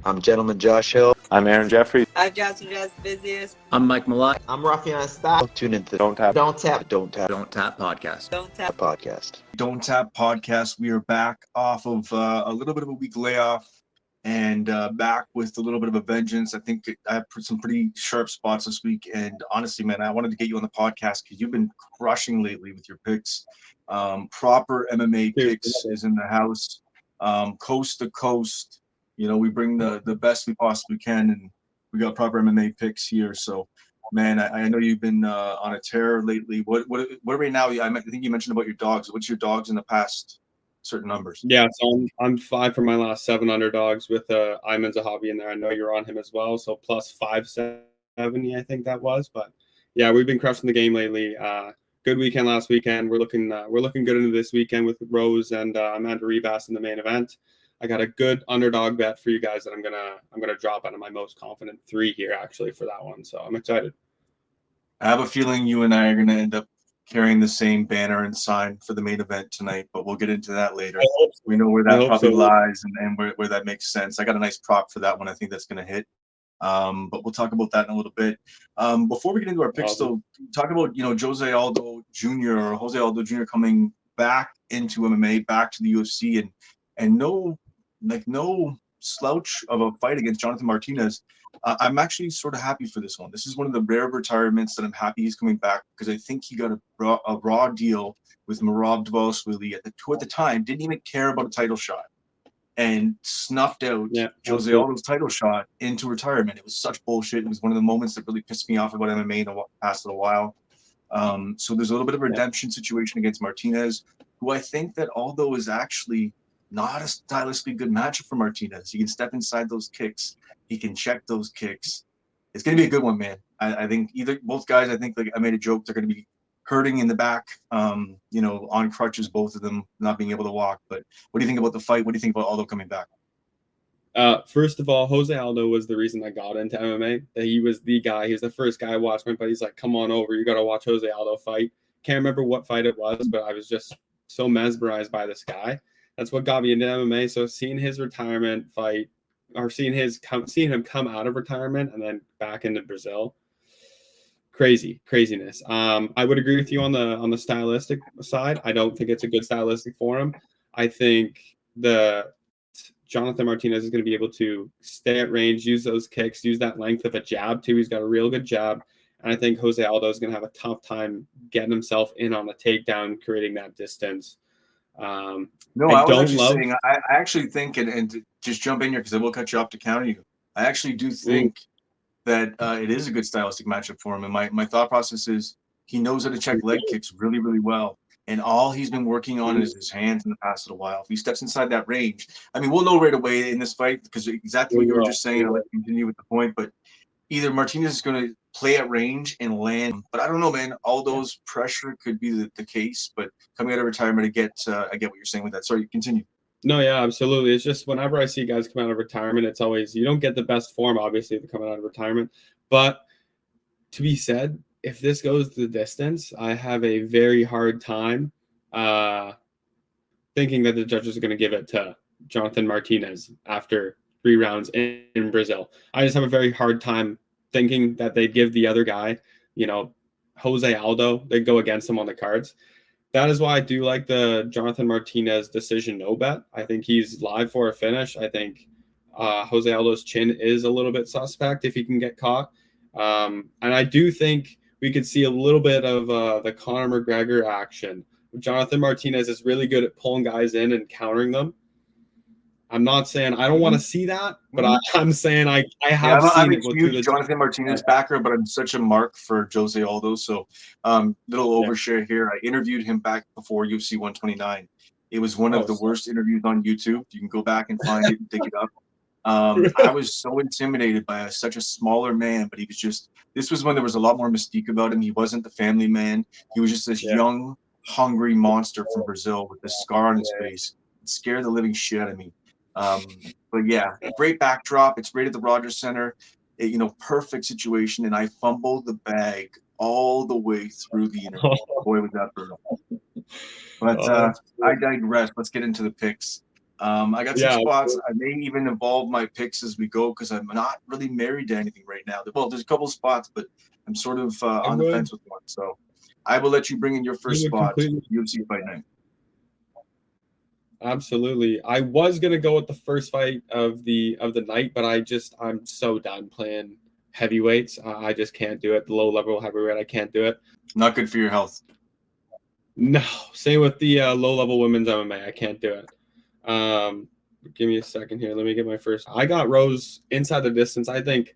I'm Gentleman Josh Hill. I'm Aaron Jeffrey. I'm Johnson Jazz Busiest. I'm Mike Malott. I'm Rafian Stock. Tune into Donttap Donttap Podcast. Donttap Podcast. Donttap Podcast. We are back off of a little bit of a week layoff and back with a little bit of a vengeance. I think I have some pretty sharp spots this week. And honestly, man, I wanted to get you on the podcast because you've been crushing lately with your picks. Proper MMA Picks is in the house, coast to coast. You know, we bring the best we possibly can, and we got Proper MMA Picks here. So, man, I know you've been on a tear lately. What right now? I think you mentioned about your dogs. What's your dogs in the past certain numbers? Yeah, so I'm 5 for my last 7 underdogs with Ayman Zahabi in there. I know you're on him as well, so plus 570, I think that was. But yeah, we've been crushing the game lately. Good weekend last weekend. We're looking good into this weekend with Rose and Amanda RIbas in the main event. I got a good underdog bet for you guys that I'm gonna drop out of my most confident 3 here actually for that one. So I'm excited. I have a feeling you and I are gonna end up carrying the same banner and sign for the main event tonight, but we'll get into that later. We know where that probably lies and where that makes sense. I got a nice prop for that one. I think that's gonna hit. But we'll talk about that in a little bit. Before we get into our picks, though, talk about Jose Aldo Jr. coming back into MMA, back to the UFC, and no slouch of a fight against Jonathan Martinez. I'm actually sort of happy for this one. This is one of the rare retirements that I'm happy he's coming back because I think he got a raw deal with Merab Dvalishvili at the time. Didn't even care about a title shot and snuffed out Jose Aldo's title shot into retirement. It was such bullshit. It was one of the moments that really pissed me off about MMA in the past little while. So there's a little bit of a redemption situation against Martinez, who I think that Aldo is actually not a stylistically good matchup for Martinez. He can step inside those kicks. He can check those kicks. It's going to be a good one, man. I think both guys, I think, like I made a joke, they're going to be hurting in the back, on crutches, both of them not being able to walk. But what do you think about the fight? What do you think about Aldo coming back? First of all, Jose Aldo was the reason I got into MMA. He was the guy. He was the first guy I watched. My buddy's like, come on over. You got to watch Jose Aldo fight. Come remember what fight it was, but I was just so mesmerized by this guy. That's what got me into MMA. So seeing his retirement fight, or seeing him come out of retirement and then back into Brazil, craziness. I would agree with you on the stylistic side. I don't think it's a good stylistic for him. I think Jonathan Martinez is going to be able to stay at range, use those kicks, use that length of a jab too. He's got a real good jab. And I think Jose Aldo is going to have a tough time getting himself in on the takedown, creating that distance. I actually think, and to just jump in here because I will cut you off to counter you. I actually do think that it is a good stylistic matchup for him. And my thought process is he knows how to check leg kicks really, really well. And all he's been working on is his hands in the past little while. If he steps inside that range, I mean, we'll know right away in this fight because exactly what you were just saying. I'll let you continue with the point, but either Martinez is going to play at range and land, but I don't know, man. Aldo's pressure could be the case, but coming out of retirement, I get what you're saying with that. Sorry, continue. No, yeah, absolutely. It's just whenever I see guys come out of retirement, it's always, you don't get the best form, obviously, if coming out of retirement. But to be said, if this goes the distance, I have a very hard time thinking that the judges are going to give it to Jonathan Martinez after 3 rounds in Brazil. I just have a very hard time thinking that they'd give the other guy, Jose Aldo, they'd go against him on the cards. That is why I do like the Jonathan Martinez decision no bet. I think he's live for a finish. I think Jose Aldo's chin is a little bit suspect if he can get caught. And I do think we could see a little bit of the Conor McGregor action. Jonathan Martinez is really good at pulling guys in and countering them. I'm not saying I don't want to see that, but I'm saying I have seen it. I'm a huge Jonathan Martinez backer, but I'm such a mark for Jose Aldo. So little overshare here. I interviewed him back before UFC 129. It was one of the worst interviews on YouTube. You can go back and find it and dig it up. I was so intimidated by such a smaller man, but this was when there was a lot more mystique about him. He wasn't the family man. He was just this young, hungry monster from Brazil with this scar on his face. It scared the living shit out of me. But yeah, great backdrop. It's right at the Rogers Center. Perfect situation. And I fumbled the bag all the way through the interview. Boy, was that brutal. But I digress. Let's get into the picks. I got some spots. I may even evolve my picks as we go because I'm not really married to anything right now. Well, there's a couple of spots, but I'm sort of on the fence with one. So I will let you bring in your first spot, UFC Fight Night. Absolutely. I was gonna go with the first fight of the night, but I'm so done playing heavyweights. I just can't do it. The low level heavyweight, I can't do it. Not good for your health. No, same with the low level women's MMA. I can't do it. Give me a second here. Let me get my first. I got Rose inside the distance. I think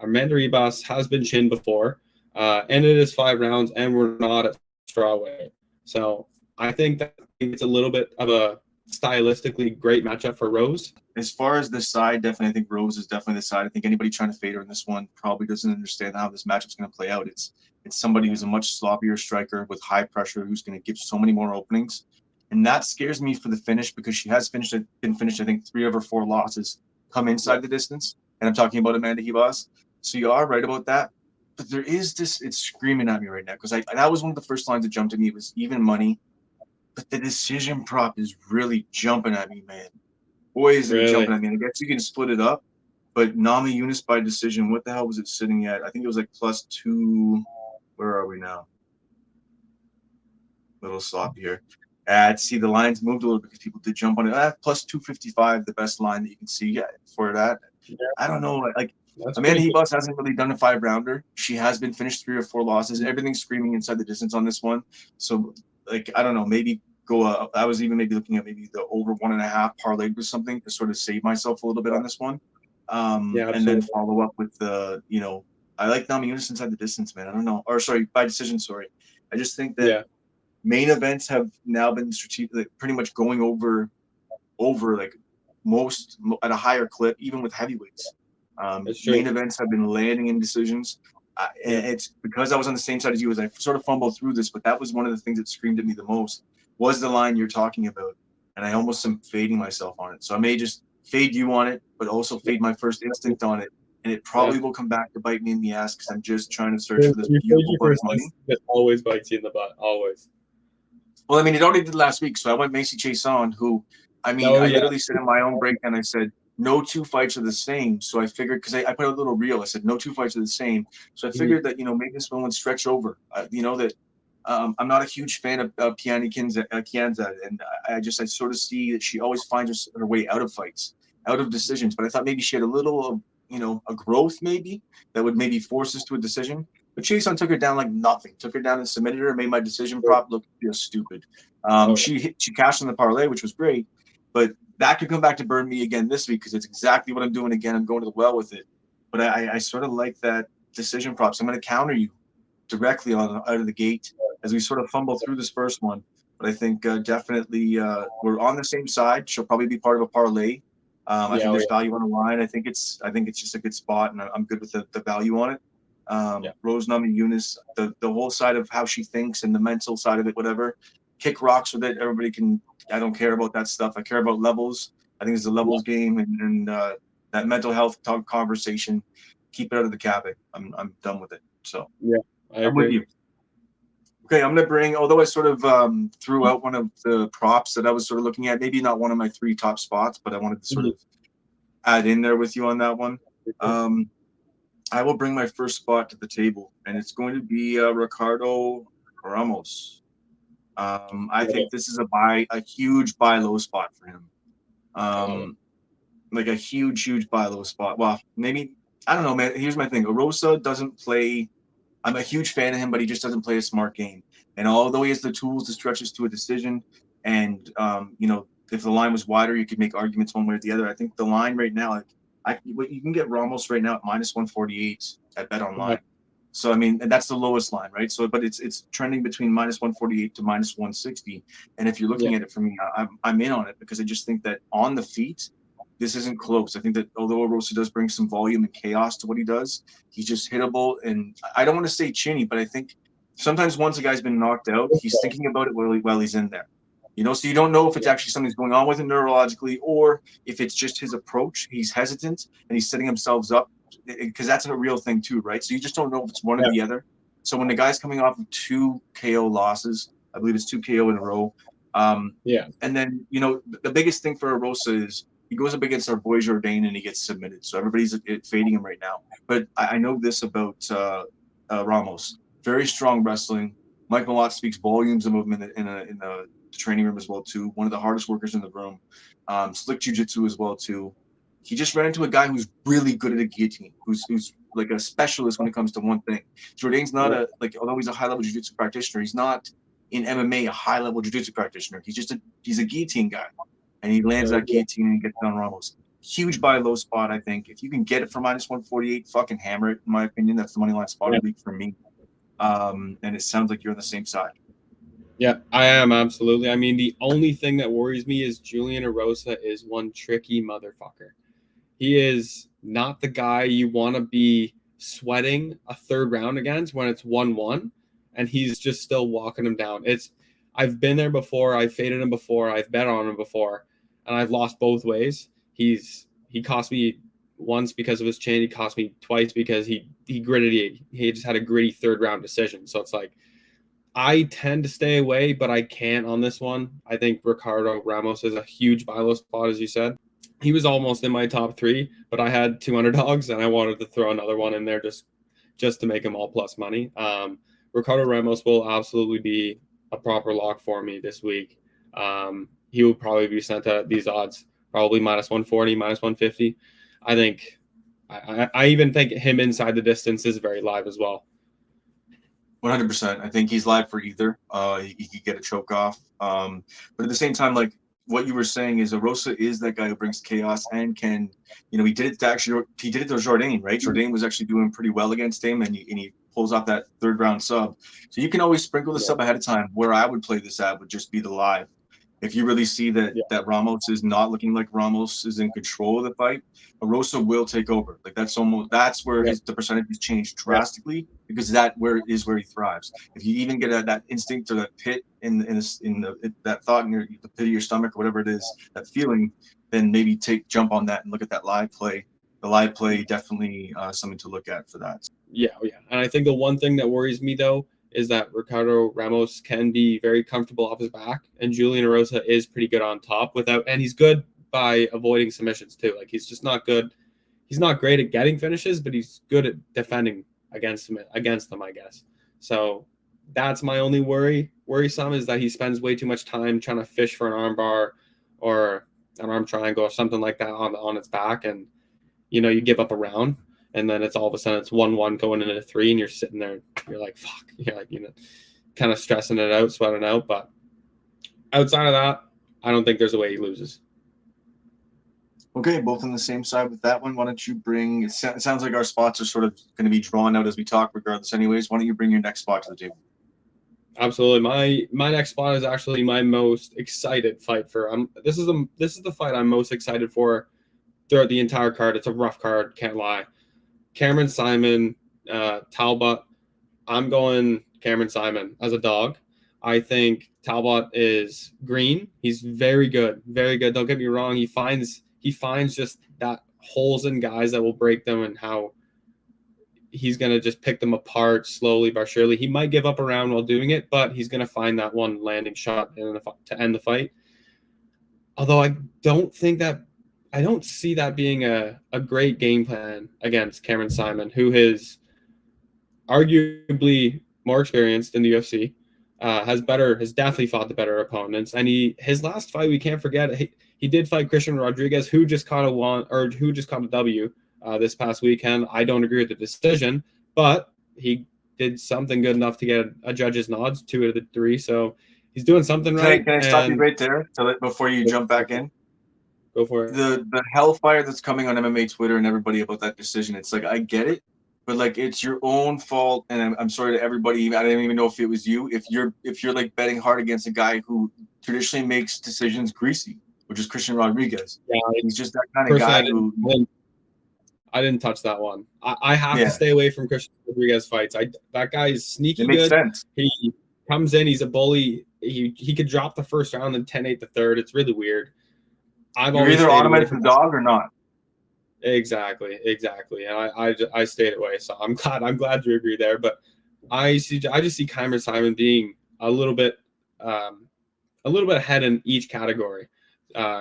RIbas has been chinned before, and it is 5 rounds, and we're not at strawweight. So I think that it's a little bit of a stylistically great matchup for Rose. As far as this side, definitely, I think Rose is definitely the side. I think anybody trying to fade her in this one probably doesn't understand how this matchup's going to play out. It's somebody who's a much sloppier striker with high pressure who's going to give so many more openings. And that scares me for the finish because she has been finished, I think, 3 of her 4 losses come inside the distance. And I'm talking about Amanda Ribas. So you are right about that. But there is this, it's screaming at me right now because that was one of the first lines that jumped at me. It was even money. But the decision prop is really jumping at me, man. Boy, is it jumping at me. And I guess you can split it up. But Namajunas by decision, what the hell was it sitting at? I think it was like +2. Where are we now? Little sloppy here. See, the lines moved a little because people did jump on it. +255, the best line that you can see for that. Yeah. I don't know. Like Amanda Ribas hasn't really done a 5-rounder. She has been finished 3 or 4 losses. Everything's screaming inside the distance on this one. So, like, I don't know. Maybe go up. I was even maybe looking at maybe the over 1.5 parlay with something to sort of save myself a little bit on this one. And then follow up with the, I like Namajunas inside the distance, man. I don't know. Or sorry, by decision, sorry. I just think that main events have now been pretty much going over like most at a higher clip, even with heavyweights. Main events have been landing in decisions. And it's because I was on the same side as you as I sort of fumbled through this, but that was one of the things that screamed at me the most was the line you're talking about. And I almost am fading myself on it. So I may just fade you on it, but also fade my first instinct on it. And it probably will come back to bite me in the ass because I'm just trying to search for this beautiful bit of money. It always bites you in the butt, always. Well, I mean, it already did last week. So I went Macy Chiasson, who, I mean, I literally said in my own breakdown, I said, no 2 fights are the same. So I figured, because I put a little reel, I said, no 2 fights are the same. So I figured that, maybe this one would stretch over. That I'm not a huge fan of Piani Kianzad. And I sort of see that she always finds her way out of fights, out of decisions. But I thought maybe she had a little, a growth maybe that would maybe force us to a decision. But Chiasson took her down like nothing. Took her down and submitted her, made my decision prop look just stupid. She cashed in the parlay, which was great. But that could come back to burn me again this week because it's exactly what I'm doing again. I'm going to the well with it. But I sort of like that decision prop. So I'm going to counter you directly out of the gate as we sort of fumble through this first one. But I think definitely we're on the same side. She'll probably be part of a parlay. I think there's value on the line. I think it's just a good spot, and I'm good with the value on it. Rose Namajunas, the whole side of how she thinks and the mental side of it, whatever. Kick rocks with it. Everybody can. I don't care about that stuff. I care about levels. I think it's a levels game and that mental health talk conversation. Keep it out of the cabin. I'm done with it. So I'm with you. Okay, I'm gonna bring. Although I sort of threw out one of the props that I was sort of looking at. Maybe not one of my 3 top spots, but I wanted to sort of add in there with you on that one. I will bring my first spot to the table, and it's going to be Ricardo Ramos. I think this is a huge buy low spot for him. Like a huge buy low spot. Well, maybe I don't know, man. Here's my thing. Arosa doesn't play. I'm a huge fan of him, but he just doesn't play a smart game. And although he has the tools to stretch us to a decision, and if the line was wider, you could make arguments one way or the other. I think the line right now, you can get Ramos right now at -148 at BetOnline. So I mean, and that's the lowest line, right? So, but it's trending between -148 to -160. And if you're looking at it for me, I'm in on it because I just think that on the feet, this isn't close. I think that although Arosa does bring some volume and chaos to what he does, he's just hittable. And I don't want to say chinny, but I think sometimes once a guy's been knocked out, he's thinking about it while he's in there. So you don't know if it's actually something's going on with him neurologically or if it's just his approach. He's hesitant and he's setting himself up because that's a real thing too, right? So you just don't know if it's one or the other. So when the guy's coming off of 2 KO losses, I believe it's 2 KO in a row, And then, the biggest thing for Rosa is he goes up against our boy Jourdain and he gets submitted. So everybody's fading him right now. But I know this about Ramos. Very strong wrestling. Mike Malott speaks volumes of him in the training room as well, too. One of the hardest workers in the room. Slick jiu-jitsu as well, too. He just ran into a guy who's really good at a guillotine, who's like a specialist when it comes to one thing. Jourdain's not although he's a high-level jiu-jitsu practitioner, he's not in MMA a high-level jiu-jitsu practitioner. He's a guillotine guy, and he lands that guillotine and gets down Ramos. Huge buy low spot, I think. If you can get it for minus 148, fucking hammer it. In my opinion, that's the money line spot of the week for me. And it sounds like you're on the same side. Yeah, I am, absolutely. I mean, the only thing that worries me is Julian Erosa is one tricky motherfucker. He is not the guy you want to be sweating a third round against when it's 1-1, and he's just still walking him down. I've been there before. I've faded him before. I've bet on him before, and I've lost both ways. He cost me once because of his chin. He cost me twice because he gritted. He just had a gritty third round decision. So it's like I tend to stay away, but I can't on this one. I think Ricardo Ramos is a huge buy low spot, as you said. He was almost in my top 3, but I had 2 underdogs, and I wanted to throw another one in there just to make him all plus money. Ricardo Ramos will absolutely be a proper lock for me this week. He will probably be sent at these odds, probably minus 140, minus 150. I think I even think him inside the distance is very live as well. 100%. I think he's live for either. He could get a choke off. But at the same time, like what you were saying is Erosa is that guy who brings chaos and can, he did it to Jourdain, right? Jourdain was actually doing pretty well against him, and he pulls off that third round sub. So you can always sprinkle the sub ahead of time. Where I would play this at would just be the live. If you really see that Ramos is not looking like Ramos is in control of the fight, Erosa will take over. Like that's where the percentage has changed drastically, because that is where he thrives. If you even get that instinct or that pit in that thought in the pit of your stomach or whatever it is, that feeling, then maybe jump on that and look at that live play. The live play definitely something to look at for that. Yeah. And I think the one thing that worries me though is that Ricardo Ramos can be very comfortable off his back, and Julian Erosa is pretty good on top and he's good by avoiding submissions too. Like he's just not good. He's not great at getting finishes, but he's good at defending against them, I guess. So that's my only worrisome is that he spends way too much time trying to fish for an arm bar or an arm triangle or something like that on its back, and you give up a round. And then it's all of a sudden it's 1-1 going into 3, and you're sitting there, you're like, fuck, you're like, kind of stressing it out, sweating out. But outside of that, I don't think there's a way he loses. Okay, both on the same side with that one. Why don't you bring, it sounds like our spots are sort of going to be drawn out as we talk regardless anyways. Why don't you bring your next spot to the table? Absolutely. My next spot is actually my most excited fight for. This is the fight I'm most excited for throughout the entire card. It's a rough card, can't lie. Cameron Simon, Talbot. I'm going Cameron Simon as a dog. I think Talbot is green. He's very good, very good. Don't get me wrong. He finds just that holes in guys that will break them, and how he's going to just pick them apart slowly but surely. He might give up a round while doing it, but he's going to find that one landing shot to end the fight. Although I don't see that being a great game plan against Cameron Simon, who is arguably more experienced in the UFC, has definitely fought the better opponents. And his last fight, we can't forget, he did fight Christian Rodriguez, who just caught a W this past weekend. I don't agree with the decision, but he did something good enough to get a judge's nods, 2 out of the 3. So he's doing something right. Can I stop you right there before you jump back in? Go for it. The hellfire that's coming on MMA Twitter and everybody about that decision, it's like, I get it, but like it's your own fault. And I'm sorry to everybody. I didn't even know if it was you. If you're like betting hard against a guy who traditionally makes decisions greasy, which is Christian Rodriguez. Yeah, he's just that kind of guy who. I didn't touch that one. I have to stay away from Christian Rodriguez fights. That guy is sneaky good. It makes sense. He comes in, he's a bully. He could drop the first round and 10-8 the third. It's really weird. You're either on him as a dog or not. Exactly. And I stayed away. So I'm glad you agree there. But I just see Cameron Simon being a little bit a little bit ahead in each category,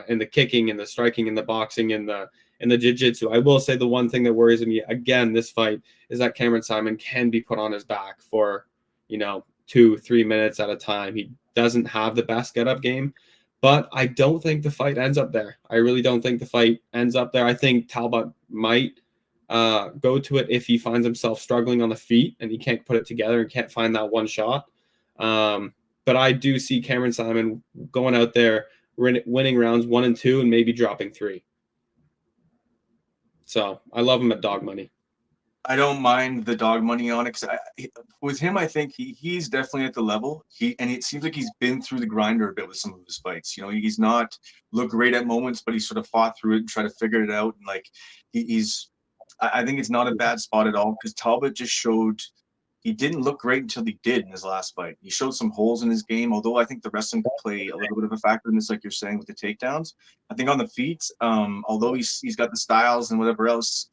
in the kicking, and the striking, and the boxing, and the jiu-jitsu. I will say the one thing that worries me again this fight is that Cameron Simon can be put on his back for 2-3 minutes at a time. He doesn't have the best get-up game, but I don't think the fight ends up there. I really don't think the fight ends up there. I think Talbot might go to it if he finds himself struggling on the feet and he can't put it together and can't find that one shot. But I do see Cameron Simon going out there, winning rounds 1 and 2 and maybe dropping 3. So I love him at dog money. I don't mind the dog money on it, because with him, I think he's definitely at the level. And it seems like he's been through the grinder a bit with some of his fights. He's not looked great at moments, but he sort of fought through it and tried to figure it out. And like I think it's not a bad spot at all, because Talbot just showed he didn't look great until he did in his last fight. He showed some holes in his game, although I think the wrestling could play a little bit of a factor in this, like you're saying, with the takedowns. I think on the feet, although he's got the styles and whatever else,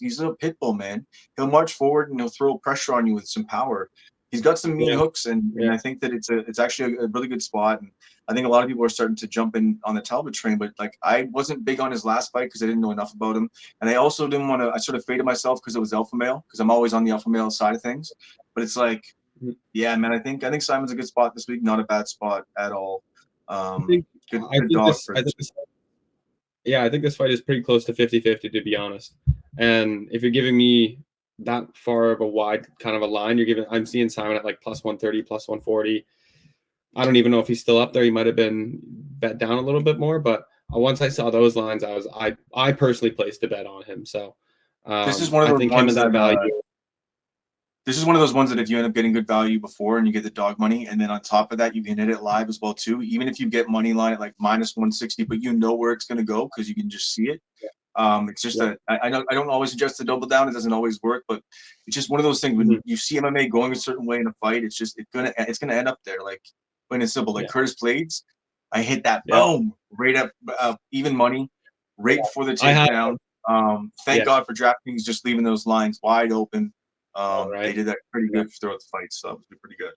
he's a pit bull, man. He'll march forward and he'll throw pressure on you with some power. He's got some mean hooks, and I think that it's actually a really good spot. And I think a lot of people are starting to jump in on the Talbot train, but like I wasn't big on his last fight because I didn't know enough about him, and I also didn't want to. I sort of faded myself because it was alpha male, because I'm always on the alpha male side of things. But it's like, yeah, man, I think Simon's a good spot this week, not a bad spot at all. I think this fight is pretty close to 50-50, to be honest. And if you're giving me that far of a wide kind of a line, I'm seeing Simon at like plus 130, plus 140. I don't even know if he's still up there. He might have been bet down a little bit more, but once I saw those lines, I personally placed a bet on him. So this is one of those ones that value. This is one of those ones that if you end up getting good value before and you get the dog money, and then on top of that you can hit it live as well too. Even if you get money line at like minus 160, but you know where it's going to go because you can just see it. It's just that I don't always suggest to double down. It doesn't always work, but it's just one of those things when you see MMA going a certain way in a fight, it's gonna end up there. Like plain and simple. Like Curtis Blades, I hit that boom right up even money, right before the takedown. Thank God for DraftKings just leaving those lines wide open. They did that pretty good throughout the fight, so that was pretty good.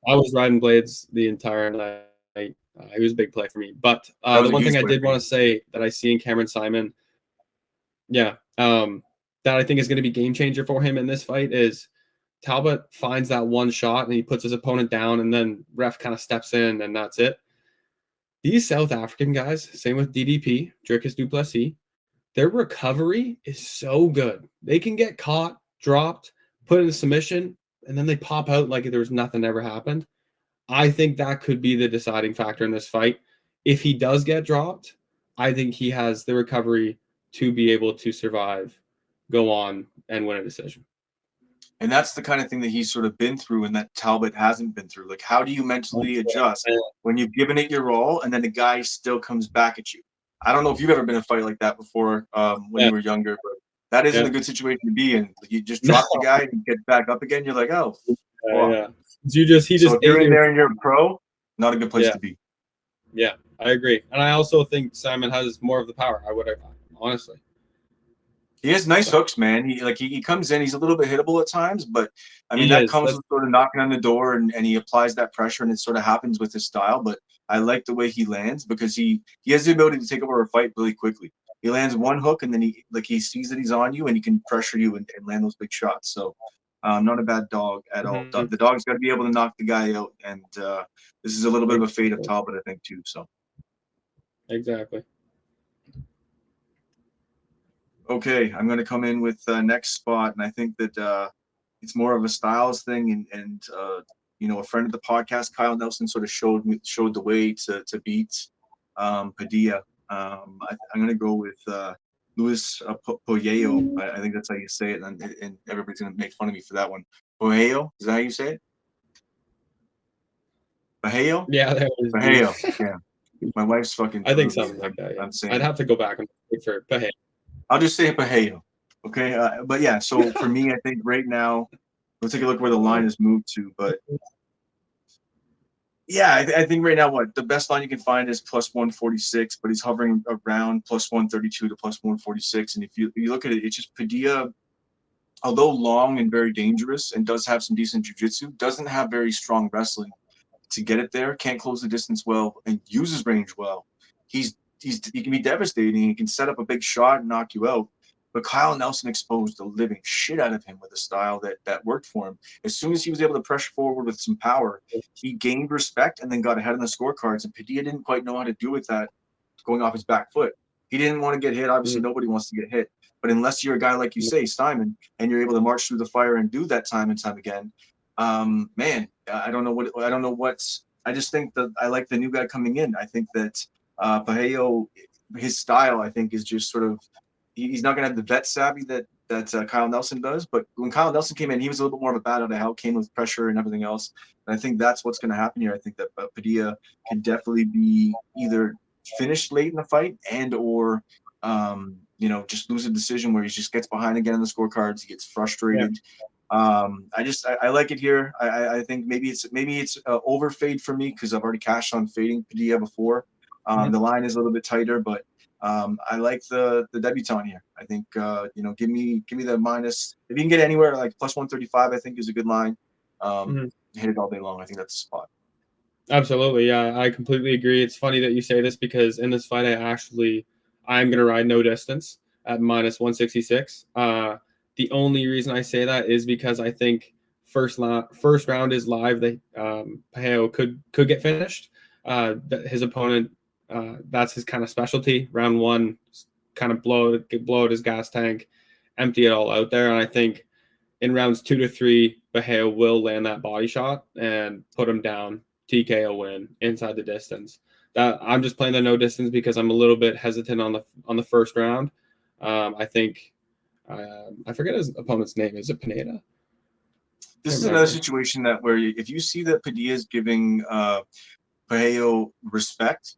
I was riding Blades the entire night. It was a big play for me. But the one thing I did want to say that I see in Cameron Simon, that I think is going to be game changer for him in this fight is Talbot finds that one shot and he puts his opponent down, and then ref kind of steps in and that's it. These South African guys, same with DDP, Dricus du Plessis, their recovery is so good. They can get caught, dropped, put in a submission, and then they pop out like there was nothing ever happened. I think that could be the deciding factor in this fight. If he does get dropped, I think he has the recovery to be able to survive, go on, and win a decision. And that's the kind of thing that he's sort of been through and that Talbot hasn't been through. Like, how do you mentally adjust when you've given it your all and then the guy still comes back at you? I don't know if you've ever been in a fight like that before when you were younger, but that isn't a good situation to be in. You just drop the guy and get back up again. You're like, oh, So if you're in there and you're a pro, not a good place to be. Yeah, I agree. And I also think Simon has more of the power. Honestly. He has nice hooks, man. He comes in, he's a little bit hittable at times, but I mean that comes with sort of knocking on the door and he applies that pressure and it sort of happens with his style. But I like the way he lands because he has the ability to take over a fight really quickly. He lands one hook and then he sees that he's on you and he can pressure you and land those big shots. So not a bad dog at all. The dog's got to be able to knock the guy out, and this is a little bit of a fate of Talbot, I think, too. So exactly. Okay, I'm going to come in with next spot, and I think that it's more of a styles thing, and a friend of the podcast, Kyle Nelson, sort of showed the way to beat Padilla. I'm going to go with Luis Poyeo. I think that's how you say it, and everybody's going to make fun of me for that one. Poyeo, is that how you say it? Poyeo? Yeah, Poyeo. Yeah, my wife's fucking. I think something like that. Yeah. I'm saying I'd have to go back and look for Poyeo. I'll just say Poyeo. Okay, but yeah. So for me, I think right now, let's take a look where the line is moved to. But yeah, I think right now, the best line you can find is plus 146, but he's hovering around plus 132 to plus 146. And if you look at it, it's just Padilla, although long and very dangerous and does have some decent jiu-jitsu, doesn't have very strong wrestling. to get it there, can't close the distance well, and uses range well, he can be devastating. He can set up a big shot and knock you out. But Kyle Nelson exposed the living shit out of him with a style that worked for him. As soon as he was able to pressure forward with some power, he gained respect and then got ahead in the scorecards. And Padilla didn't quite know how to do with that, going off his back foot. He didn't want to get hit. Obviously, nobody wants to get hit. But unless you're a guy like you say, Simon, and you're able to march through the fire and do that time and time again, man, I don't know what. I just think that I like the new guy coming in. I think that Pahello, his style, I think, is just sort of, he's not going to have the vet savvy that Kyle Nelson does. But when Kyle Nelson came in, he was a little bit more of a bat out of hell, came with pressure and everything else. And I think that's what's going to happen here. I think that Padilla can definitely be either finished late in the fight and or just lose a decision where he just gets behind again in the scorecards. He gets frustrated. I like it here. I think maybe it's overfade for me because I've already cashed on fading Padilla before. The line is a little bit tighter, but I like the debutant here. I think give me the minus. If you can get anywhere like plus 135, I think is a good line. Hit it all day long. I think that's the spot. Absolutely, yeah, I completely agree. It's funny that you say this because in this fight, I'm going to ride no distance at minus 166. The only reason I say that is because I think first round is live. Pahello could get finished. His opponent, that's his kind of specialty. Round one, kind of blow out his gas tank, empty it all out there. And I think in rounds 2 to 3, Pahello will land that body shot and put him down. TKO win inside the distance. That I'm just playing the no distance because I'm a little bit hesitant on the first round. I think I forget his opponent's name. Is it Pineda? This is another situation that where if you see that Padilla is giving Pahello respect,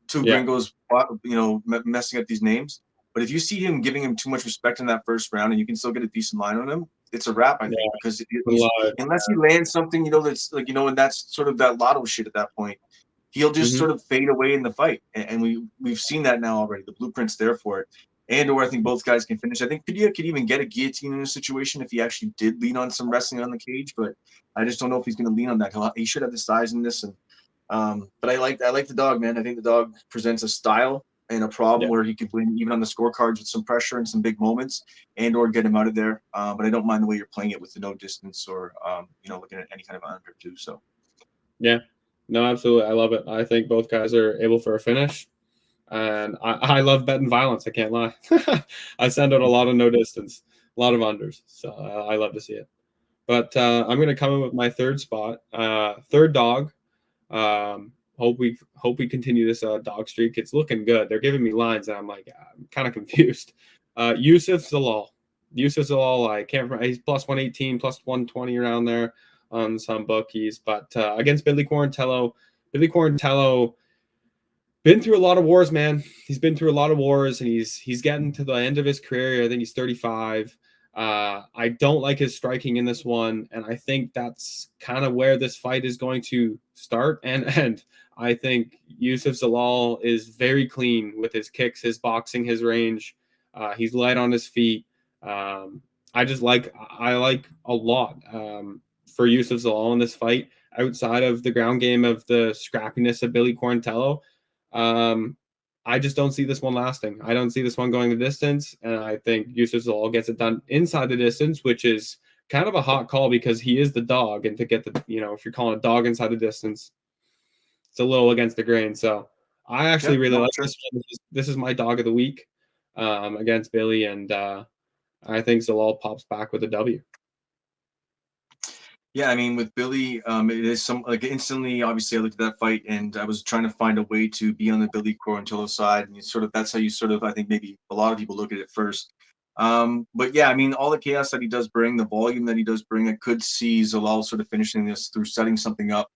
two gringos, messing up these names. But if you see him giving him too much respect in that first round and you can still get a decent line on him, it's a wrap, I think, because unless he lands something, that's like, and that's sort of that lotto shit at that point, he'll just sort of fade away in the fight. And we've seen that now already. The blueprint's there for it. And/or I think both guys can finish. I think Padilla could even get a guillotine in a situation if he actually did lean on some wrestling on the cage, but I just don't know if he's going to lean on that. He should have the size in this. And but I like the dog, man. I think the dog presents a style and a problem where he could win even on the scorecards with some pressure and some big moments and/or get him out of there. But I don't mind the way you're playing it with the no distance or looking at any kind of under too. So yeah, no, absolutely, I love it. I think both guys are able for a finish, and I love betting violence. I can't lie. I send out a lot of no distance, a lot of unders, so I love to see it. But I'm going to come in with my third spot, third dog. Hope we continue this dog streak. It's looking good. They're giving me lines, and I'm kind of confused. Yusuf Zalal. I can't remember. He's plus 118, plus 120 around there on some bookies. But against Billy Quarantello, been through a lot of wars, man. He's been through a lot of wars, and he's getting to the end of his career. I think he's 35. I don't like his striking in this one, and I think that's kind of where this fight is going to start and end. I think Yusuf Zalal is very clean with his kicks, his boxing, his range. He's light on his feet. I like a lot for Yusuf Zalal in this fight outside of the ground game of the scrappiness of Billy Quarantello. I just don't see this one lasting. I don't see this one going the distance, and I think Yusuf Zalal gets it done inside the distance, which is kind of a hot call because he is the dog, and to get the, if you're calling a dog inside the distance, it's a little against the grain. So I actually really like this one. This is my dog of the week against Billy, and I think Zalal pops back with a W. Yeah, I mean, with Billy, it is instantly, obviously, I looked at that fight and I was trying to find a way to be on the Billy Quarantello side. And that's how you I think maybe a lot of people look at it first. But yeah, I mean, all the chaos that he does bring, the volume that he does bring, I could see Zalal sort of finishing this through setting something up,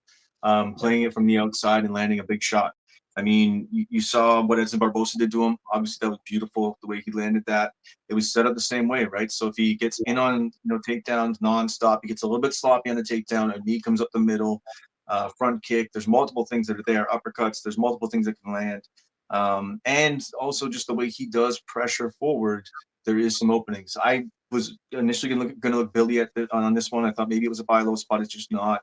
playing it from the outside and landing a big shot. I mean, you saw what Edson Barbosa did to him. Obviously, that was beautiful, the way he landed that. It was set up the same way, right? So if he gets in on takedowns nonstop, he gets a little bit sloppy on the takedown, a knee comes up the middle, front kick. There's multiple things that are there, uppercuts. There's multiple things that can land. And also just the way he does pressure forward, there is some openings. I was initially going to look Billy on this one. I thought maybe it was a buy low spot. It's just not.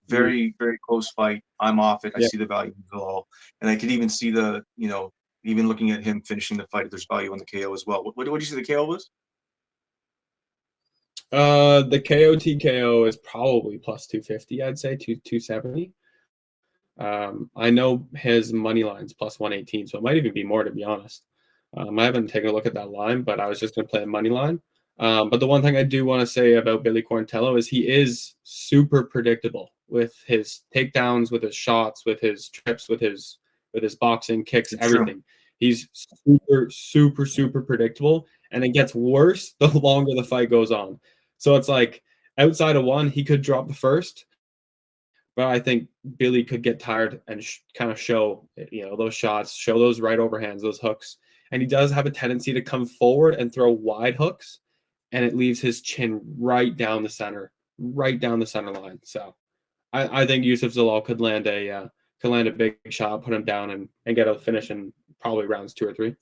Very, very close fight. I'm off it. I Yeah. see the value as well. And I could even see the, even looking at him finishing the fight, there's value on the KO as well. What did you say the KO was? The KO TKO is probably plus 250, I'd say, 270. I know his money line's plus 118, so it might even be more, to be honest. I haven't taken a look at that line, but I was just going to play a money line. But the one thing I do want to say about Billy Quarantillo is he is super predictable with his takedowns, with his shots, with his trips, with his boxing, kicks, everything. He's super, super, super predictable, and it gets worse the longer the fight goes on. So it's like outside of one, he could drop the first, but I think Billy could get tired and kind of show, those shots, show those right overhands, those hooks. And he does have a tendency to come forward and throw wide hooks, and it leaves his chin right down the center line. So I think Yusuf Zalal could land a big shot, put him down, and get a finish in probably rounds 2 or 3.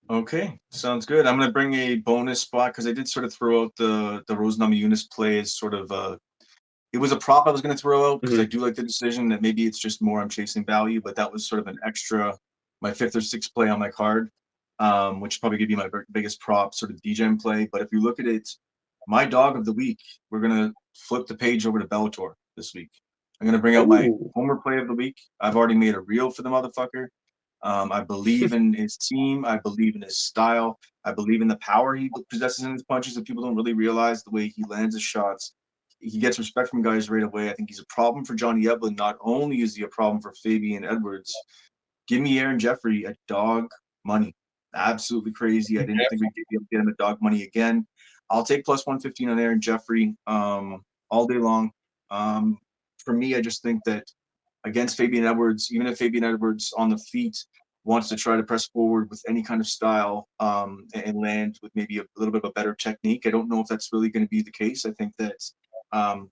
Okay, sounds good. I'm going to bring a bonus spot because I did sort of throw out the Rose Namajunas play as sort of it was a prop I was going to throw out because I do like the decision that maybe it's just more I'm chasing value, but that was sort of an extra, my 5th or 6th play on my card, which probably give you my biggest prop sort of DGen play. But if you look at it, my dog of the week, we're going to flip the page over to Bellator this week. I'm going to bring out my homer play of the week. I've already made a reel for the motherfucker. I believe in his team. I believe in his style. I believe in the power he possesses in his punches that people don't really realize, the way he lands his shots. He gets respect from guys right away. I think he's a problem for Johnny Eblen. Not only is he a problem for Fabian Edwards, give me Aaron Jeffrey at dog money. Absolutely crazy. I didn't think we'd be able to get him at dog money again. I'll take plus 115 on Aaron Jeffrey all day long. For me, I just think that against Fabian Edwards, even if Fabian Edwards on the feet wants to try to press forward with any kind of style and land with maybe a little bit of a better technique, I don't know if that's really going to be the case. I think that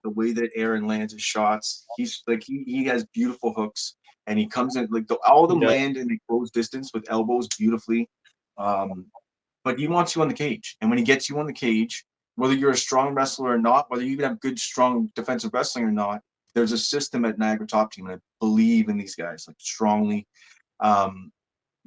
the way that Aaron lands his shots, he's like he has beautiful hooks, and he comes in like all of them land in the close distance with elbows beautifully. But he wants you on the cage, and when he gets you on the cage, whether you're a strong wrestler or not, whether you even have good, strong defensive wrestling or not, there's a system at Niagara Top Team, and I believe in these guys like strongly.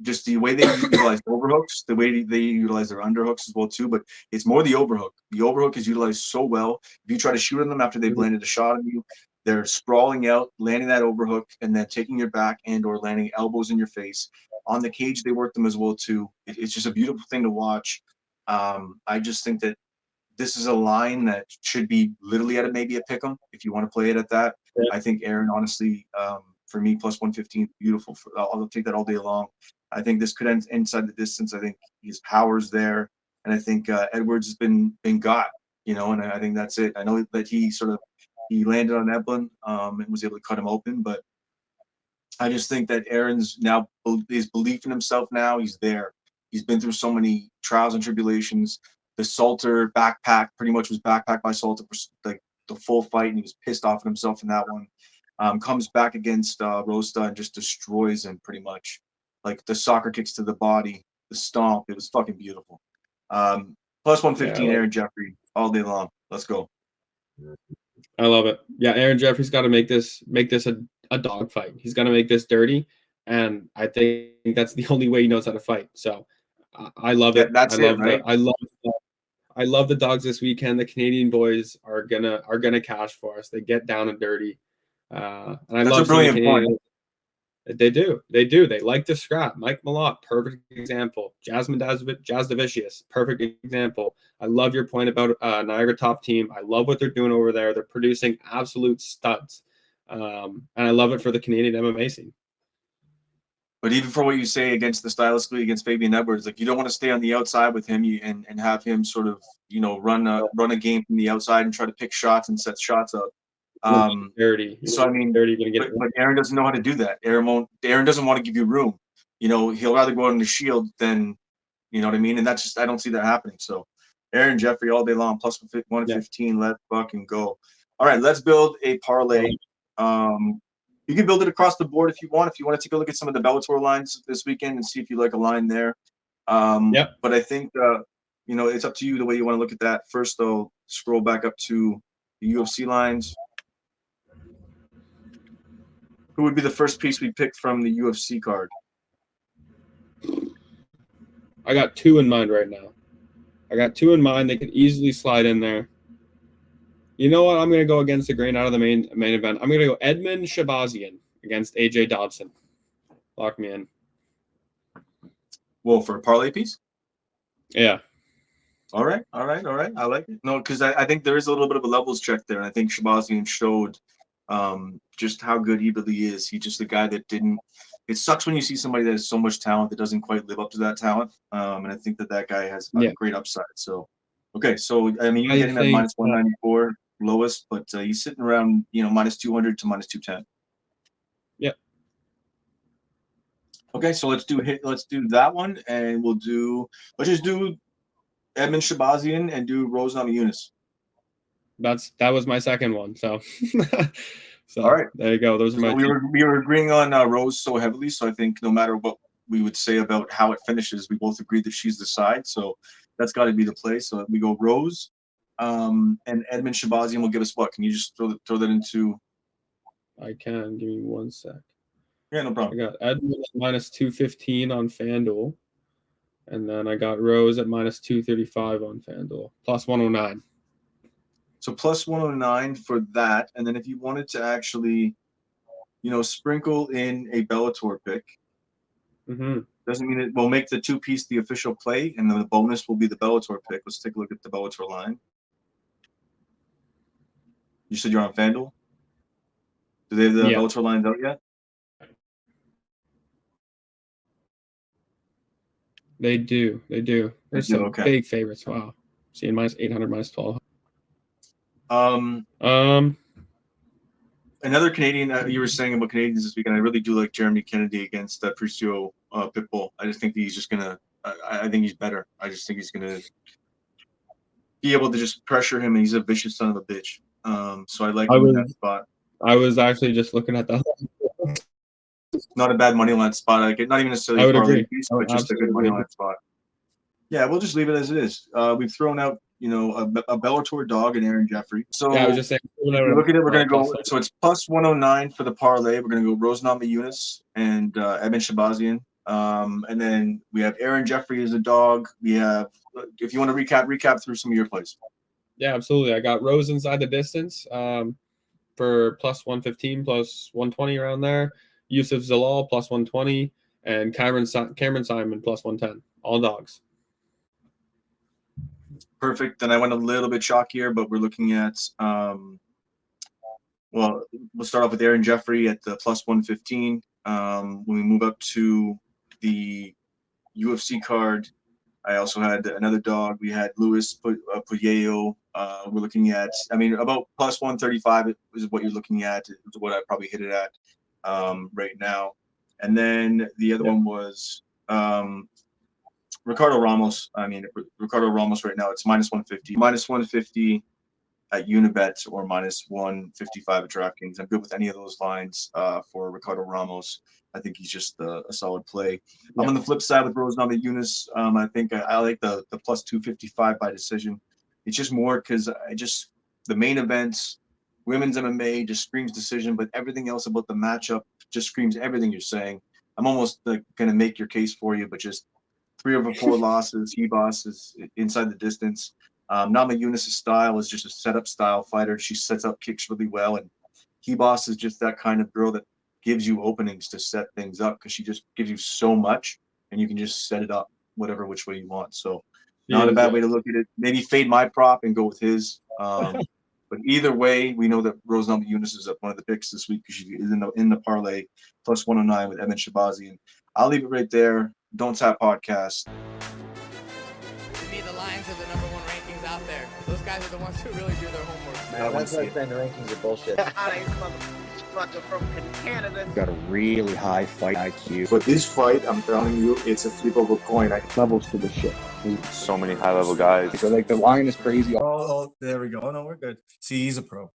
Just the way they utilize overhooks, the way they utilize their underhooks as well too, but it's more the overhook. The overhook is utilized so well. If you try to shoot at them after they've landed a shot on you, they're sprawling out, landing that overhook, and then taking your back and or landing elbows in your face. On the cage, they work them as well too. It's just a beautiful thing to watch. I just think that this is a line that should be literally at maybe a pick 'em if you want to play it at that. Yeah. I think Aaron, honestly, for me, plus 115, beautiful. I'll take that all day long. I think this could end inside the distance. I think his power's there, and I think Edwards has been got, and I think that's it. I know that he landed on Eblen and was able to cut him open, but I just think that Aaron's now his belief in himself now, he's there. He's been through so many trials and tribulations. The Salter backpack pretty much was backpacked by Salter for like the full fight, and he was pissed off at himself in that one. Comes back against Rosta and just destroys him pretty much. Like the soccer kicks to the body, the stomp. It was fucking beautiful. Plus 115, Aaron Jeffrey all day long. Let's go. I love it. Yeah, Aaron Jeffrey's got to make this a dog fight. He's got to make this dirty, and I think that's the only way he knows how to fight. So I love it. I love the dogs this weekend. The Canadian boys are gonna cash for us. They get down and dirty, and I love a brilliant point. They do. They like to scrap. Mike Malott, perfect example. Jasmine Jazdavicius, perfect example. I love your point about Niagara Top Team. I love what they're doing over there. They're producing absolute studs, and I love it for the Canadian MMA scene. But even for what you say against against Fabian Edwards, like you don't want to stay on the outside with him and have him sort of run a game from the outside and try to pick shots and set shots up. Dirty. So I mean, but Aaron doesn't know how to do that. Aaron doesn't want to give you room. He'll rather go out on the shield than, you know what I mean. And that's just, I don't see that happening. So Aaron Jeffrey all day long, plus 115. Let's fucking go. All right, let's build a parlay. You can build it across the board if you want. If you want to take a look at some of the Bellator lines this weekend and see if you like a line there. But I think it's up to you the way you want to look at that. First, though, scroll back up to the UFC lines. Who would be the first piece we pick from the UFC card? I got two in mind right now. They could easily slide in there. You know what? I'm going to go against the grain out of the main event. I'm going to go Edmund Shabazian against AJ Dobson. Lock me in. Well, for a parlay piece? Yeah. All right. I like it. No, because I think there is a little bit of a levels check there, and I think Shabazian showed just how good he really is. He's just the guy that didn't. It sucks when you see somebody that has so much talent that doesn't quite live up to that talent. And I think that guy has a great upside. So, okay. So, I mean, you can get him at minus 194 lowest, but he's sitting around, minus 200 to minus 210. Yep. Okay. So let's do that one. And let's just do Edmund Shabazian and do Rose Namajunas. That was my second one. So, all right, there you go. Those are my. We were agreeing on Rose so heavily, so I think no matter what we would say about how it finishes, we both agreed that she's the side. So that's got to be the play. So we go Rose, and Edmund Shabazian will give us what? Can you just throw that into? I can. Give me 1 sec. Yeah, no problem. I got Edmund at minus 215 on FanDuel, and then I got Rose at minus 235 on FanDuel, plus 109. So plus 109 for that. And then if you wanted to actually, sprinkle in a Bellator pick, doesn't mean it will make the two-piece the official play, and then the bonus will be the Bellator pick. Let's take a look at the Bellator line. You said you're on FanDuel? Do they have the Bellator lines out yet? They do. There's some big favorites. Wow. Seeing minus 800, minus 1200. Another Canadian you were saying about Canadians this weekend. I really do like Jeremy Kennedy against Pricio Pitbull. I just think that he's just gonna. I think he's better. I just think he's gonna be able to just pressure him, and he's a vicious son of a bitch. So I like him in that spot. I was actually just looking at that. Not a bad money line spot. Like not even necessarily a parlay piece, but just a good money line spot. Yeah, we'll just leave it as it is. We've thrown out, a Bellator dog and Aaron Jeffrey. So I was just saying. Look at it. We're gonna go. So it's plus 109 for the parlay. We're gonna go Rose Namajunas and Edmund Shabazian. And then we have Aaron Jeffrey as a dog. We have. If you want to recap through some of your plays. Yeah, absolutely. I got Rose inside the distance for plus 115, plus 120 around there. Yusuf Zalal plus 120, and Cameron Simon plus 110. All dogs. Perfect. Then I went a little bit chalkier, but we're looking at we'll start off with Aaron Jeffrey at the plus 115. When we move up to the UFC card, I also had another dog. We had Luis Puello. We're looking at, about plus 135 is what you're looking at. Is what I probably hit it at right now. And then the other one was Ricardo Ramos. Ricardo Ramos right now, it's minus 150. Minus 150 at Unibet or minus 155 at DraftKings. I'm good with any of those lines for Ricardo Ramos. I think he's just a solid play. Yeah. I'm on the flip side with Rose Namajunas. I think I like the plus 255 by decision. It's just more because the main events, women's MMA just screams decision, but everything else about the matchup just screams everything you're saying. I'm almost going to make your case for you, but just 3 over 4 losses. RIbas is inside the distance. Namajunas' style is just a setup style fighter. She sets up kicks really well, and RIbas is just that kind of girl that gives you openings to set things up because she just gives you so much, and you can just set it up which way you want. So not a bad way to look at it. Maybe fade my prop and go with his. But either way, we know that Rose Namajunas is one of the picks this week because she is in the parlay plus 109 with Edmund Shabazian. I'll leave it right there. Donttap Podcast. To me, the Lions are the number 1 rankings out there. Those guys are the ones who really do their homework. Man, that's like saying the rankings are bullshit. Motherfucker from Canada. Got a really high fight IQ. But this fight, I'm telling you, it's a flip of a coin. Levels to the shit. So many high-level guys. So, the line is crazy. Oh, there we go. Oh, no, we're good. See, he's a pro.